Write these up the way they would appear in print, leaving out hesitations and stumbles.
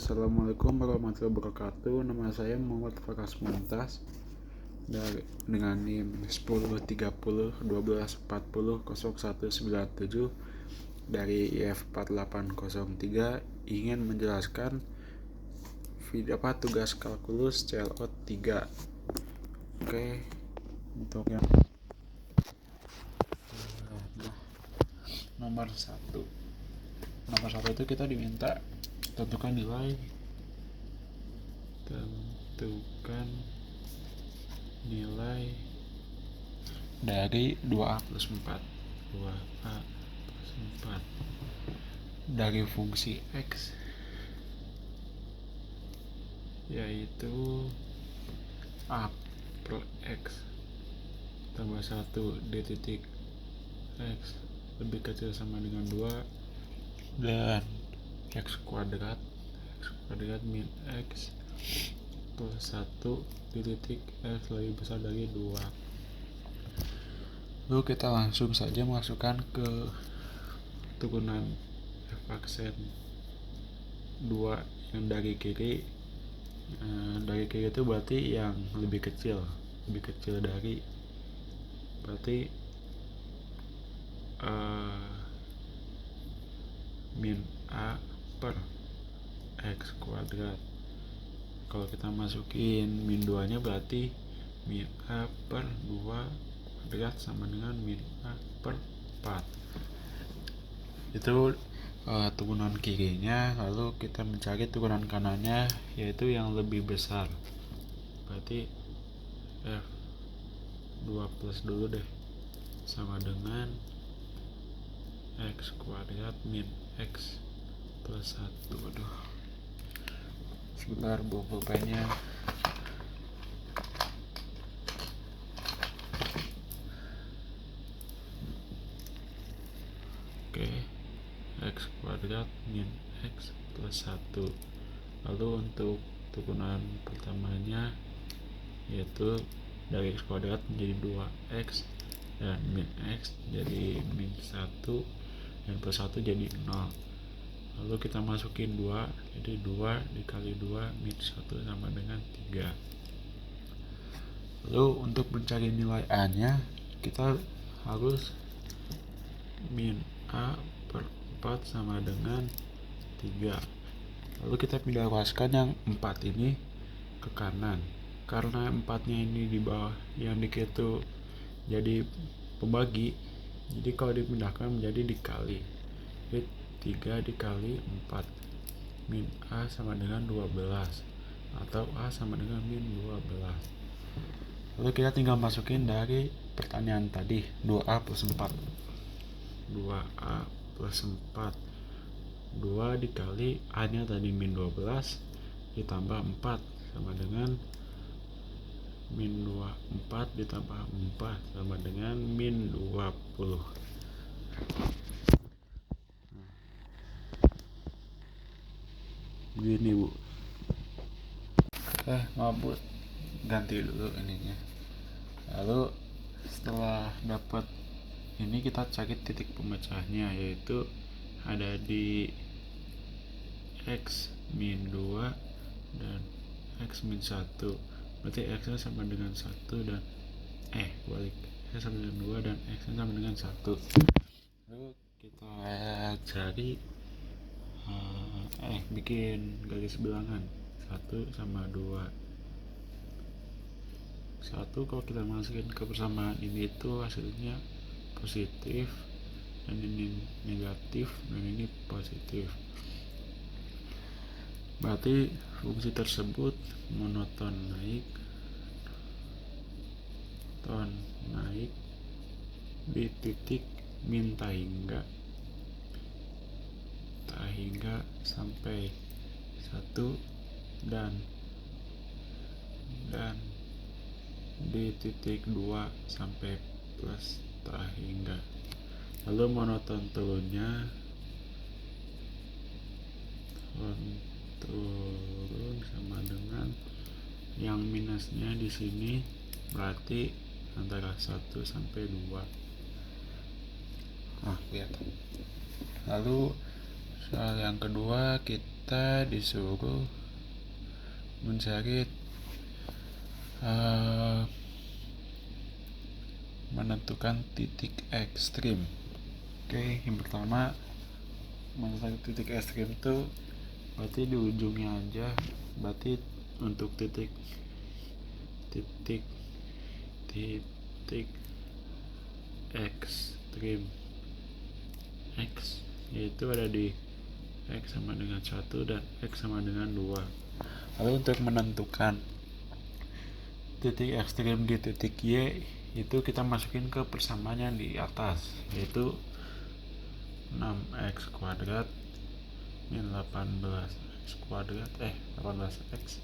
Assalamualaikum warahmatullahi wabarakatuh. Nama saya Muhammad Faras Muntas dengan NIM 1030 1240 0197 dari IF 4803 ingin menjelaskan tugas kalkulus CLO 3. Oke, untuk yang nomor 1 itu kita diminta tentukan nilai dari 2A plus 4 dari fungsi X, yaitu A per X tambah 1 D titik X lebih kecil sama dengan 2 dan X kuadrat min X plus 1 di titik X lebih besar dari 2. Lalu kita langsung saja masukkan ke turunan F aksen 2 yang dari kiri. Dari kiri itu berarti yang lebih kecil dari, berarti min A per X kuadrat. Kalau kita masukin min 2 nya berarti min A per 2 kuadrat sama dengan min A per 4. Itu turunan kirinya. Lalu kita mencari turunan kanannya, yaitu yang lebih besar. Berarti F2 plus dulu deh, sama dengan X kuadrat min X plus 1. Sebentar bawa pulpennya. Oke, X kuadrat min X plus 1. Lalu untuk turunan pertamanya, yaitu dari X kuadrat menjadi 2X dan min X jadi min 1 dan plus 1 jadi 0. Lalu kita masukin 2, jadi 2 dikali 2 min 1 sama dengan 3. Lalu untuk mencari nilai A nya, kita harus min A per 4 sama dengan 3. Lalu kita pindah ruaskan yang 4 ini ke kanan. Karena 4 nya ini di bawah, yang di kiri itu jadi pembagi, jadi kalau dipindahkan menjadi dikali. Jadi 3 dikali 4, min A sama dengan 12 atau A sama dengan min 12. Lalu kita tinggal masukin dari pertanyaan tadi, 2A plus 4 2 dikali A nya tadi min 12 ditambah 4 sama dengan min 24 ditambah 4 sama dengan min 20. Begini Bu. Maaf Bu, ganti dulu ininya. Lalu setelah dapat ini, kita cari titik pemecahnya, yaitu ada di X min 2 dan X min 1. Berarti X nya sama dengan 1 dan balik, X sama dengan 2 dan X nya sama dengan 1. Lalu kita cari bikin garis bilangan 1 sama 2. 1 kalau kita masukin ke persamaan ini itu hasilnya positif, dan ini negatif, dan ini positif. Berarti fungsi tersebut monoton naik di titik min tak hingga sampai 1 dan di titik 2 sampai plus tak hingga. Lalu monoton turun sama dengan yang minusnya di sini, berarti antara 1 sampai 2. Lihat. Lalu soal yang kedua, kita kita disuruh mencari menentukan titik ekstrim. Oke, yang pertama menentukan titik ekstrim itu berarti di ujungnya aja, berarti untuk titik ekstrim X yaitu ada di X sama dengan 1 dan X sama dengan 2. Lalu untuk menentukan titik ekstrim di titik Y itu kita masukin ke persamaan yang di atas, yaitu 6x kuadrat min 18x kuadrat 18x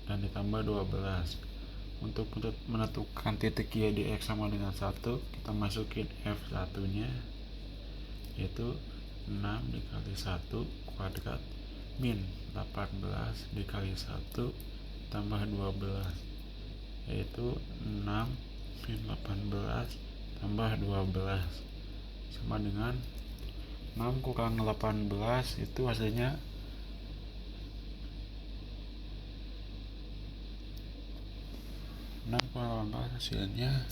dan ditambah 12. Untuk menentukan titik Y di X sama dengan 1, kita masukin F1 nya, yaitu 6 dikali 1 kuadrat min 18 dikali 1 tambah 12, yaitu 6 min 18 tambah 12 sama dengan 6 kurang 18, itu hasilnya 6 kurang 18 hasilnya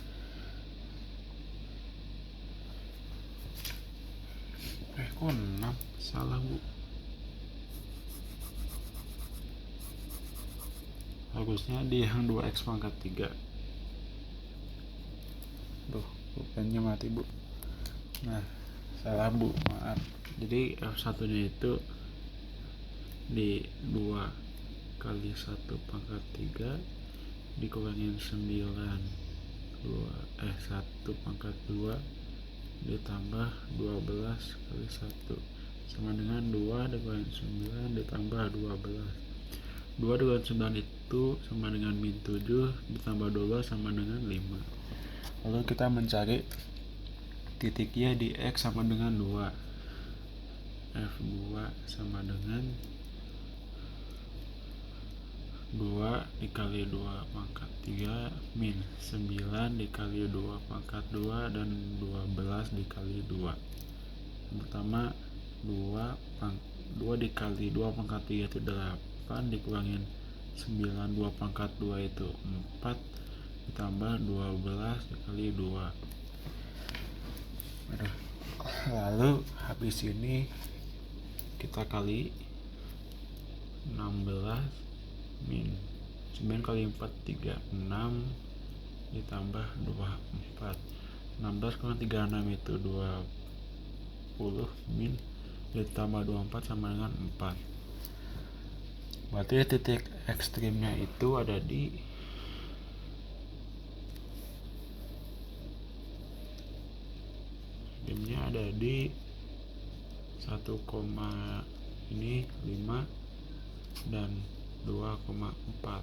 kok 6? Salah bu, harusnya di yang 2x pangkat 3. Pulpennya mati bu. Nah, salah bu, maaf. Jadi F1 nya itu di 2 kali 1 pangkat 3 dikurangin 9 1 pangkat 2 ditambah 12 kali 1 sama dengan 2 dikurangin 9 ditambah 12. 2 dikurangin 9 itu sama dengan min 7 ditambah 12 sama dengan 5. Lalu kita mencari titik Y di X sama dengan 2. F2 sama dengan 2 dikali 2 pangkat 3 min 9 dikali 2 pangkat 2 dan 12 dikali 2. Yang pertama 2 dikali 2 pangkat 3 itu 8 dikurangin 9 2 pangkat 2 itu 4 ditambah 12 dikali 2. Lalu habis ini kita kali 16 min 9 kali 4 36 ditambah 24. 16 kurang 36 itu 20 min ditambah 24 sama dengan 4. Berarti titik ekstrimnya itu ada di ada di 1, ini 5 dan 2,4.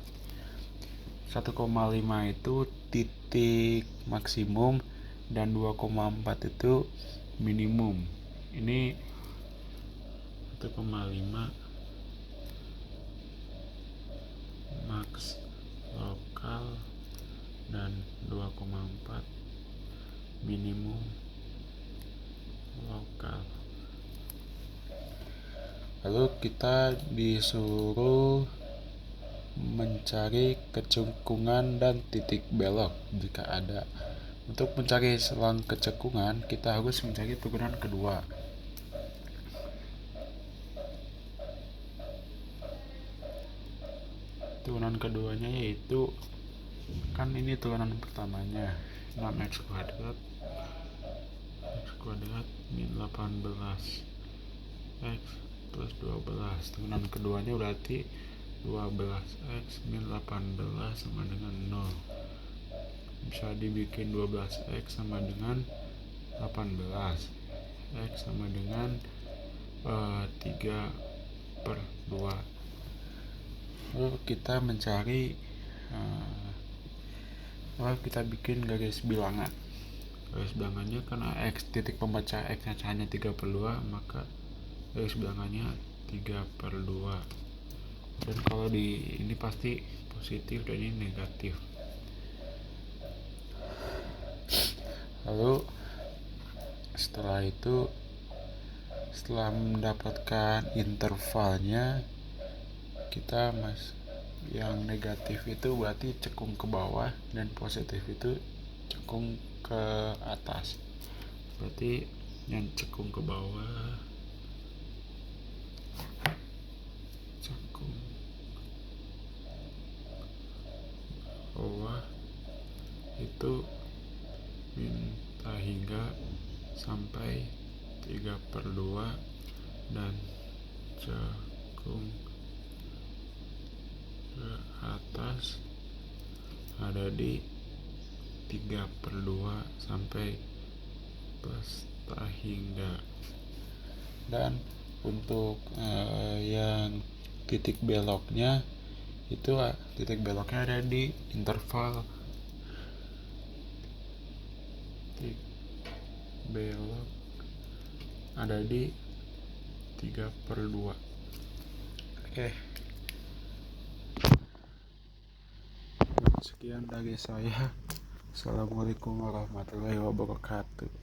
1,5 itu titik maksimum dan 2,4 itu minimum. Ini 1,5 max lokal dan 2,4 minimum lokal. Lalu kita disuruh mencari kecekungan dan titik belok jika ada. Untuk mencari selang kecekungan, kita harus mencari turunan kedua. Turunan keduanya yaitu, kan ini turunan pertamanya 6x kuadrat min 18 x plus 12. Turunan keduanya berarti 12x min 18 sama dengan 0. Bisa dibikin 12x sama dengan 18. X sama dengan 3/2. Lalu kita mencari kita bikin garis bilangan. Garis bilangannya karena X titik pemecah X nya hanya 3/2, maka garis bilangannya 3/2. Dan kalau di ini pasti positif dan ini negatif. Lalu setelah itu Setelah mendapatkan intervalnya, kita yang negatif itu berarti cekung ke bawah dan positif itu cekung ke atas. Berarti yang cekung ke bawah, cekung bawah itu minta hingga sampai 3/2 dan cekung ke atas ada di 3/2 sampai pesta hingga. Dan untuk yang titik beloknya itu titik beloknya ada di interval titik belok ada di 3/2. Oke. Sekian dari saya. Assalamualaikum warahmatullahi wabarakatuh.